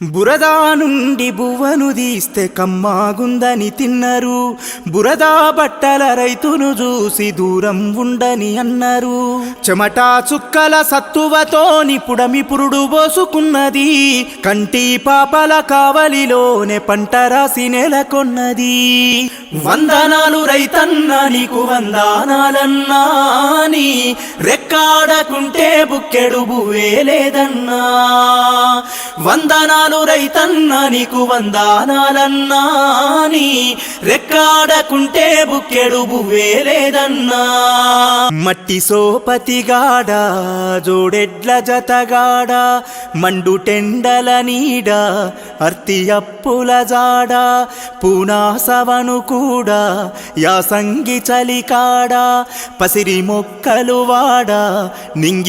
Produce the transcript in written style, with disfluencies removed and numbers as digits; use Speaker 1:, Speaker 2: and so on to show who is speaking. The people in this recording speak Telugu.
Speaker 1: బురదా నుండి బువ్వను తీస్తే కమ్మాగుందని తిన్నరు. బురదా బట్టల రైతును చూసి దూరం ఉండని అన్నారు. చెమటా చుక్కల సత్తువతోని పుడమి పురుడు పోసుకున్నది. కంటి పాపల కావలిలోనే పంట రాసి నెలకొన్నది. వందనాలు రైతన్నా నీకు వందనాలన్నా, నీ రెక్కాడకుంటే బుక్కెడు బువ్వే లేదన్నా. వందనాలు రైతన్నా నీకు వందనాలన్నా, నీ రెక్కాడకుంటే బుక్కెడు బువ్వే లేదన్నా. మట్టి సోపతిగాడ జోడెడ్ల జతగాడ, మండు టెండల నీడ అర్తి అప్పుల జాడ, పూనాసవను కూడా యాసంగి చలికాడ, పసిరి మొక్కలు వాడ నింగి